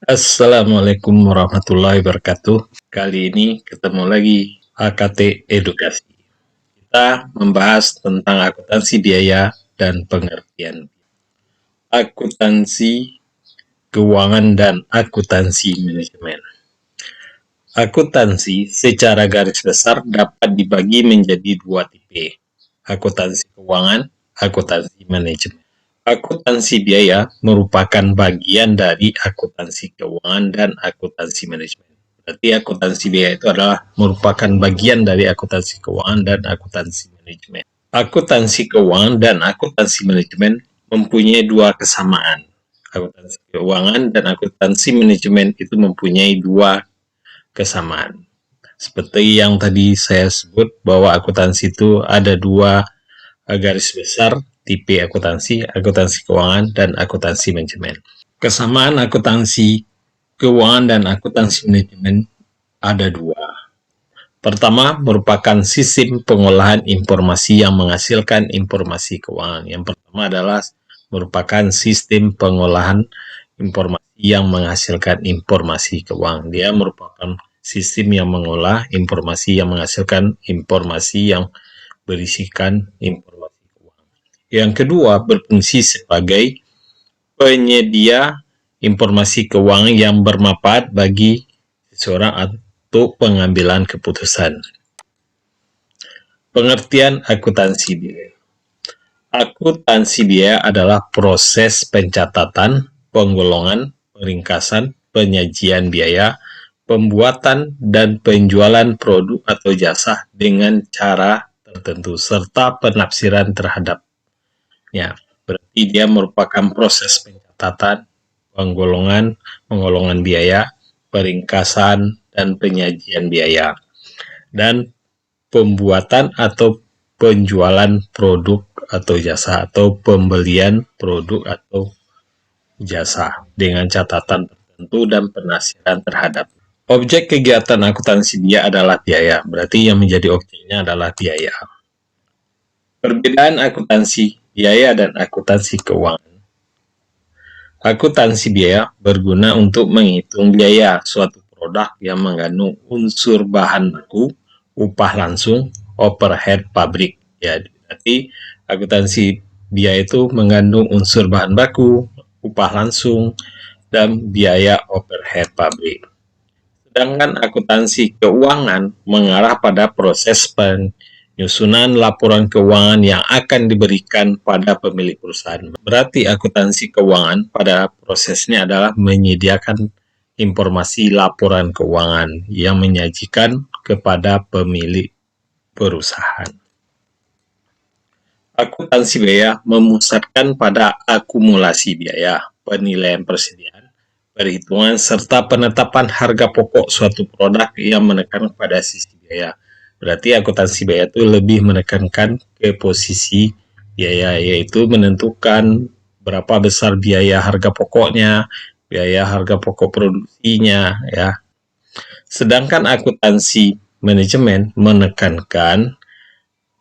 Assalamualaikum warahmatullahi wabarakatuh. Kali ini ketemu lagi AKT Edukasi. Kita membahas tentang akuntansi biaya dan pengertian. Akuntansi keuangan dan akuntansi manajemen. Akuntansi secara garis besar dapat dibagi menjadi dua tipe, akuntansi keuangan, akuntansi manajemen. Akuntansi biaya merupakan bagian dari akuntansi keuangan dan akuntansi manajemen. Berarti akuntansi biaya itu adalah merupakan bagian dari akuntansi keuangan dan akuntansi manajemen. Akuntansi keuangan dan akuntansi manajemen mempunyai dua kesamaan. Akuntansi keuangan dan akuntansi manajemen itu mempunyai dua kesamaan. Seperti yang tadi saya sebut bahwa akuntansi itu ada dua garis besar tipe akuntansi, akuntansi keuangan, dan akuntansi manajemen. Kesamaan akuntansi keuangan dan akuntansi manajemen ada dua. Pertama, merupakan sistem pengolahan informasi yang menghasilkan informasi keuangan. Yang pertama adalah merupakan sistem pengolahan informasi yang menghasilkan informasi keuangan. Dia merupakan sistem yang mengolah informasi yang menghasilkan informasi yang berisikan informasi. Yang kedua, berfungsi sebagai penyedia informasi keuangan yang bermanfaat bagi seseorang untuk pengambilan keputusan. Pengertian akuntansi biaya. Akuntansi biaya adalah proses pencatatan, penggolongan, peringkasan, penyajian biaya, pembuatan dan penjualan produk atau jasa dengan cara tertentu, serta penafsiran terhadap. Ya, berarti dia merupakan proses pencatatan, penggolongan biaya, peringkasan, dan penyajian biaya, dan pembuatan atau penjualan produk atau jasa, atau pembelian produk atau jasa dengan catatan tertentu dan penafsiran terhadap. Objek kegiatan akuntansi biaya adalah biaya, berarti yang menjadi objeknya adalah biaya. Perbedaan akuntansi biaya dan akuntansi keuangan. Akuntansi biaya berguna untuk menghitung biaya suatu produk yang mengandung unsur bahan baku, upah langsung, overhead pabrik. Ya, berarti akuntansi biaya itu mengandung unsur bahan baku, upah langsung, dan biaya overhead pabrik. Sedangkan akuntansi keuangan mengarah pada proses penyusunan laporan keuangan yang akan diberikan pada pemilik perusahaan. Berarti akuntansi keuangan pada prosesnya adalah menyediakan informasi laporan keuangan yang menyajikan kepada pemilik perusahaan. Akuntansi biaya memusatkan pada akumulasi biaya, penilaian persediaan, perhitungan, serta penetapan harga pokok suatu produk yang menekan pada sisi biaya. Berarti akuntansi biaya itu lebih menekankan ke posisi biaya, yaitu menentukan berapa besar biaya harga pokoknya, biaya harga pokok produksinya, ya. Sedangkan akuntansi manajemen menekankan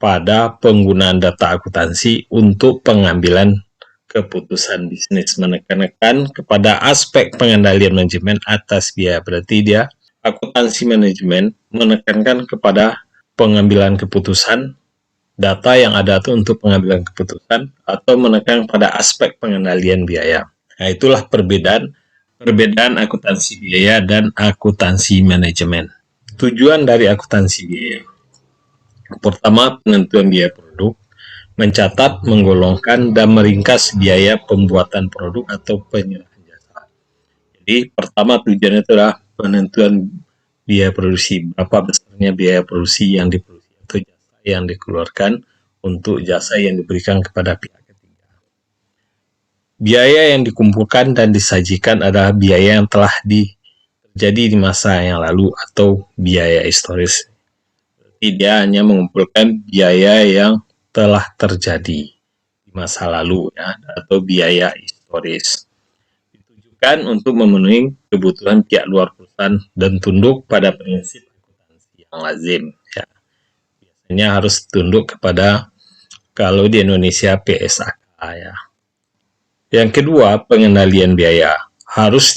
pada penggunaan data akuntansi untuk pengambilan keputusan bisnis, menekankan kepada aspek pengendalian manajemen atas biaya. Berarti dia akuntansi manajemen menekankan kepada pengambilan keputusan, data yang ada itu untuk pengambilan keputusan, atau menekan pada aspek pengendalian biaya. Nah, itulah perbedaan akuntansi biaya dan akuntansi manajemen. Tujuan dari akuntansi biaya. Pertama, penentuan biaya produk, mencatat, menggolongkan, dan meringkas biaya pembuatan produk atau penyerahan jasa. Jadi, pertama tujuannya itu adalah penentuan biaya produksi, berapa besarnya biaya produksi yang diproduksi atau jasa yang dikeluarkan untuk jasa yang diberikan kepada pihak ketiga. Biaya yang dikumpulkan dan disajikan adalah biaya yang telah terjadi di masa yang lalu atau biaya historis. Dia hanya mengumpulkan biaya yang telah terjadi di masa lalu, ya, atau biaya historis. Ditujukan untuk memenuhi kebutuhan pihak luar perusahaan dan tunduk pada prinsip akuntansi yang lazim. Ya. Biasanya harus tunduk kepada, kalau di Indonesia, PSAK. Ya. Yang kedua, pengendalian biaya. Harus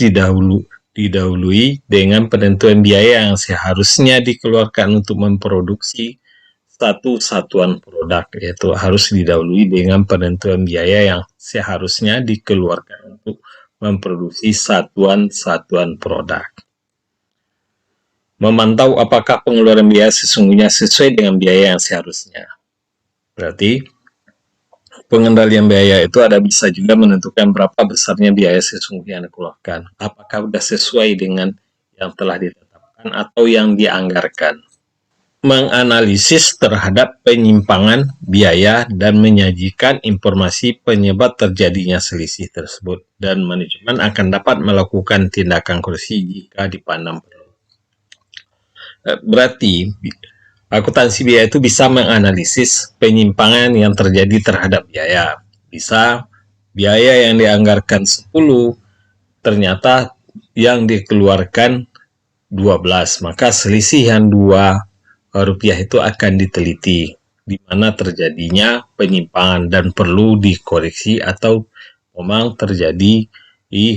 didahului dengan penentuan biaya yang seharusnya dikeluarkan untuk memproduksi satu satuan produk, yaitu harus didahului dengan penentuan biaya yang seharusnya dikeluarkan untuk memproduksi satuan-satuan produk. Memantau apakah pengeluaran biaya sesungguhnya sesuai dengan biaya yang seharusnya. Berarti pengendalian biaya itu ada bisa juga menentukan berapa besarnya biaya sesungguhnya yang dikeluarkan. Apakah sudah sesuai dengan yang telah ditetapkan atau yang dianggarkan. Menganalisis terhadap penyimpangan biaya dan menyajikan informasi penyebab terjadinya selisih tersebut. Dan manajemen akan dapat melakukan tindakan koreksi jika dipandang perlu. Berarti akuntansi biaya itu bisa menganalisis penyimpangan yang terjadi terhadap biaya. Bisa biaya yang dianggarkan 10 ternyata yang dikeluarkan 12, maka selisih yang 2 rupiah itu akan diteliti di mana terjadinya penyimpangan dan perlu dikoreksi atau memang terjadi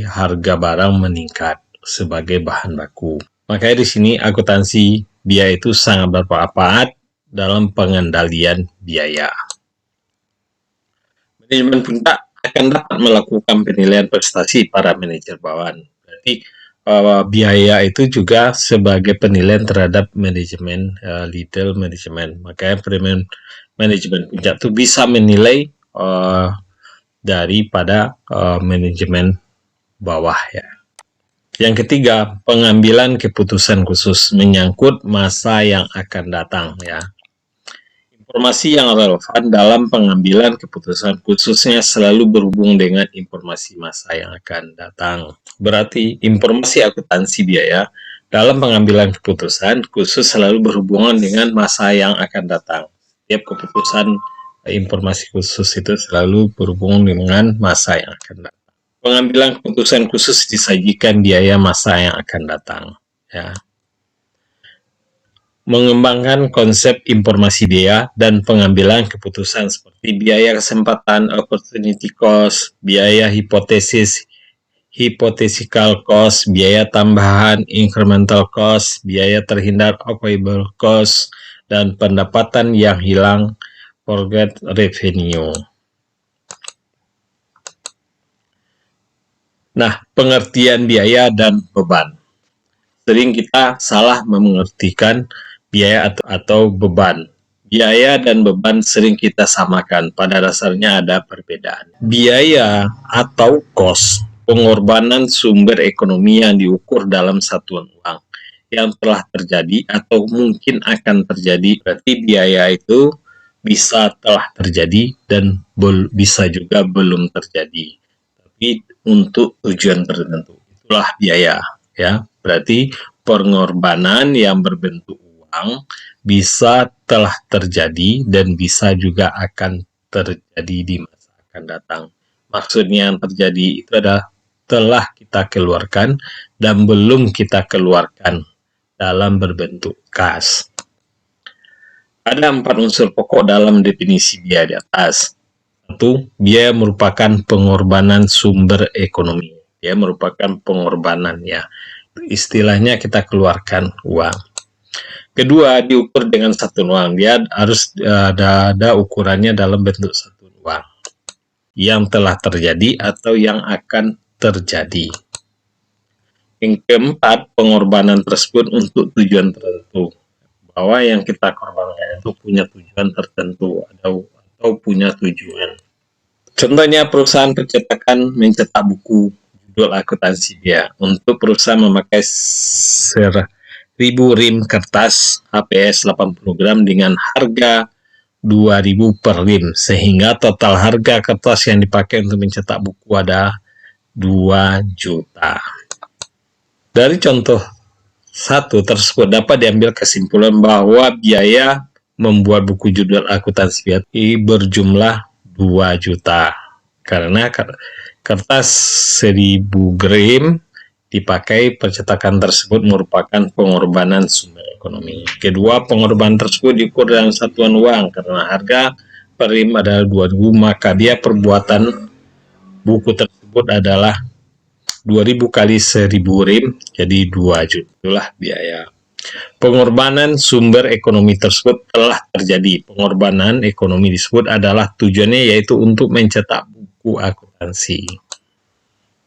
harga barang meningkat sebagai bahan baku. Makanya di sini akuntansi biaya itu sangat bermanfaat dalam pengendalian biaya. Manajemen puncak akan dapat melakukan penilaian prestasi para manajer bawahan. Berarti biaya itu juga sebagai penilaian terhadap manajemen retail manajemen. Makanya manajemen puncak itu bisa menilai daripada manajemen bawah ya. Yang ketiga, pengambilan keputusan khusus menyangkut masa yang akan datang ya. Informasi yang relevan dalam pengambilan keputusan khususnya selalu berhubung dengan informasi masa yang akan datang. Berarti informasi akuntansi biaya dalam pengambilan keputusan khusus selalu berhubungan dengan masa yang akan datang. Setiap keputusan informasi khusus itu selalu berhubungan dengan masa yang akan datang. Pengambilan keputusan khusus disajikan biaya masa yang akan datang. Ya. Mengembangkan konsep informasi biaya dan pengambilan keputusan seperti biaya kesempatan, opportunity cost, biaya hipotesis, hypothetical cost, biaya tambahan, incremental cost, biaya terhindar, avoidable cost, dan pendapatan yang hilang, forget revenue. Nah, pengertian biaya dan beban. Sering kita salah mengertikan biaya atau beban. Biaya dan beban sering kita samakan, pada dasarnya ada perbedaan. Biaya atau cost, pengorbanan sumber ekonomi yang diukur dalam satuan uang yang telah terjadi atau mungkin akan terjadi. Berarti biaya itu bisa telah terjadi dan bisa juga belum terjadi. Tapi untuk tujuan tertentu. Itulah biaya, ya. Berarti pengorbanan yang berbentuk uang bisa telah terjadi dan bisa juga akan terjadi di masa akan datang. Maksudnya yang terjadi itu adalah telah kita keluarkan dan belum kita keluarkan dalam berbentuk kas. Ada 4 unsur pokok dalam definisi biaya di atas. 1. Biaya merupakan pengorbanan sumber ekonomi. Dia merupakan pengorbanan ya. Istilahnya kita keluarkan uang. Kedua, diukur dengan satuan uang. Dia harus ada ukurannya dalam bentuk satuan uang yang telah terjadi atau yang akan terjadi. Yang keempat, pengorbanan tersebut untuk tujuan tertentu. Bahwa yang kita korbankan itu punya tujuan tertentu atau punya tujuan. Contohnya perusahaan percetakan mencetak buku judul akuntansi biaya. Untuk perusahaan memakai 1000 rim kertas HPS 80 gram dengan harga 2000 per rim, sehingga total harga kertas yang dipakai untuk mencetak buku ada 2 juta. Dari contoh 1 tersebut dapat diambil kesimpulan bahwa biaya membuat buku judul akuntansi biaya berjumlah 2 juta karena kertas 1000 gram dipakai. Percetakan tersebut merupakan pengorbanan sumber ekonomi. Kedua, pengorbanan tersebut diukur dalam satuan uang karena harga per rim adalah 2000, maka dia perbuatan buku tersebut adalah 2000 kali 1000 RIM, jadi 2 juta. Itulah biaya. Pengorbanan sumber ekonomi tersebut telah terjadi. Pengorbanan ekonomi disebut adalah tujuannya yaitu untuk mencetak buku akuntansi.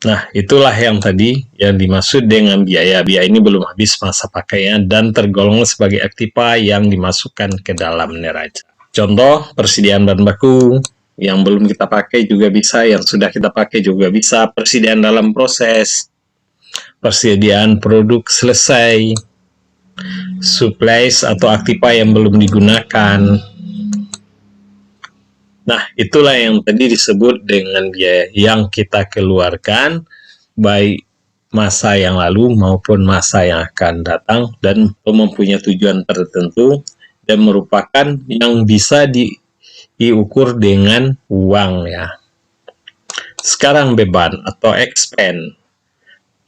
Nah, itulah yang tadi yang dimaksud dengan biaya. Biaya ini belum habis masa pakainya dan tergolong sebagai aktiva yang dimasukkan ke dalam neraca. Contoh, persediaan bahan baku yang belum kita pakai juga bisa, yang sudah kita pakai juga bisa. Persediaan dalam proses, persediaan produk selesai, supplies atau aktiva yang belum digunakan. Nah, itulah yang tadi disebut dengan biaya yang kita keluarkan baik masa yang lalu maupun masa yang akan datang dan mempunyai tujuan tertentu dan merupakan yang bisa diukur dengan uang ya. Sekarang beban atau expense.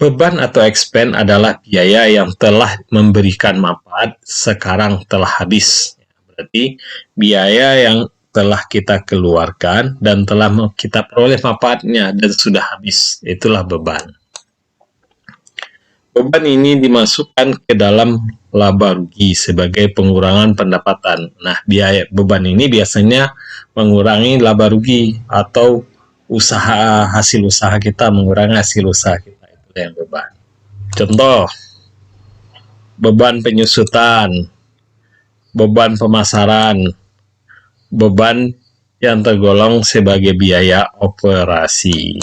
Beban atau expense adalah biaya yang telah memberikan manfaat sekarang telah habis. Berarti biaya yang telah kita keluarkan dan telah kita peroleh manfaatnya dan sudah habis. Itulah beban. Beban ini dimasukkan ke dalam laba rugi sebagai pengurangan pendapatan. Nah, biaya beban ini biasanya mengurangi laba rugi atau hasil usaha kita, mengurangi hasil usaha kita. Itu yang beban. Contoh, beban penyusutan, beban pemasaran, beban yang tergolong sebagai biaya operasi.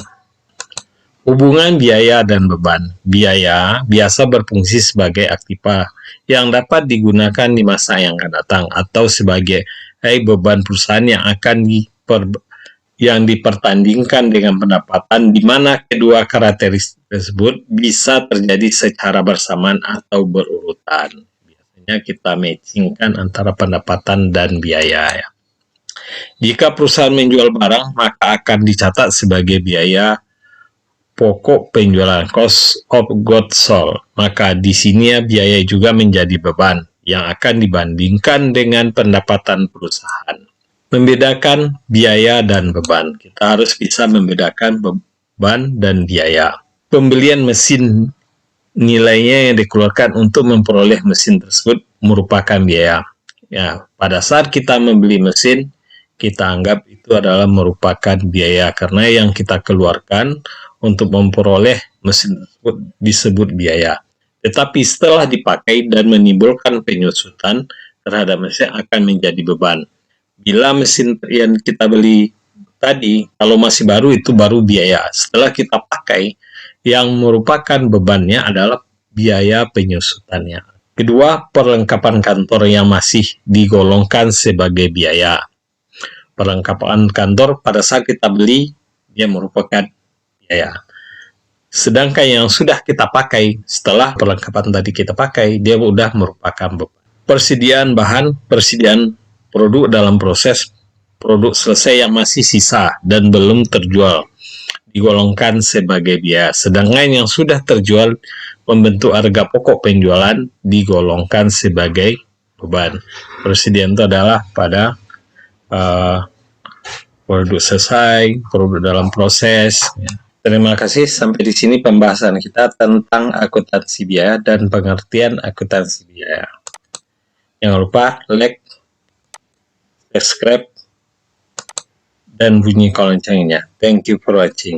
Hubungan biaya dan beban. Biaya biasa berfungsi sebagai aktiva yang dapat digunakan di masa yang akan datang atau sebagai beban perusahaan yang dipertandingkan dengan pendapatan, di mana kedua karakteristik tersebut bisa terjadi secara bersamaan atau berurutan. Biasanya kita matchingkan antara pendapatan dan biaya ya. Jika perusahaan menjual barang, maka akan dicatat sebagai biaya pokok penjualan, cost of goods sold. Maka di sini biaya juga menjadi beban yang akan dibandingkan dengan pendapatan perusahaan. Membedakan biaya dan beban. Kita harus bisa membedakan beban dan biaya. Pembelian mesin, nilainya yang dikeluarkan untuk memperoleh mesin tersebut merupakan biaya. Ya, pada saat kita membeli mesin, kita anggap itu adalah merupakan biaya karena yang kita keluarkan untuk memperoleh mesin tersebut disebut biaya. Tetapi setelah dipakai dan menimbulkan penyusutan terhadap mesin akan menjadi beban. Bila mesin yang kita beli tadi, kalau masih baru itu baru biaya. Setelah kita pakai, yang merupakan bebannya adalah biaya penyusutannya. Kedua, perlengkapan kantor yang masih digolongkan sebagai biaya. Perlengkapan kantor pada saat kita beli, dia merupakan biaya. Sedangkan yang sudah kita pakai, setelah perlengkapan tadi kita pakai, dia sudah merupakan beban. Persediaan bahan, persediaan produk dalam proses produk selesai yang masih sisa dan belum terjual digolongkan sebagai biaya. Sedangkan yang sudah terjual membentuk harga pokok penjualan digolongkan sebagai beban. Persediaan itu adalah pada produk selesai, produk dalam proses. Ya. Terima kasih, sampai di sini pembahasan kita tentang akuntansi biaya dan pengertian akuntansi biaya. Jangan lupa like, subscribe, dan bunyi loncengnya. Thank you for watching.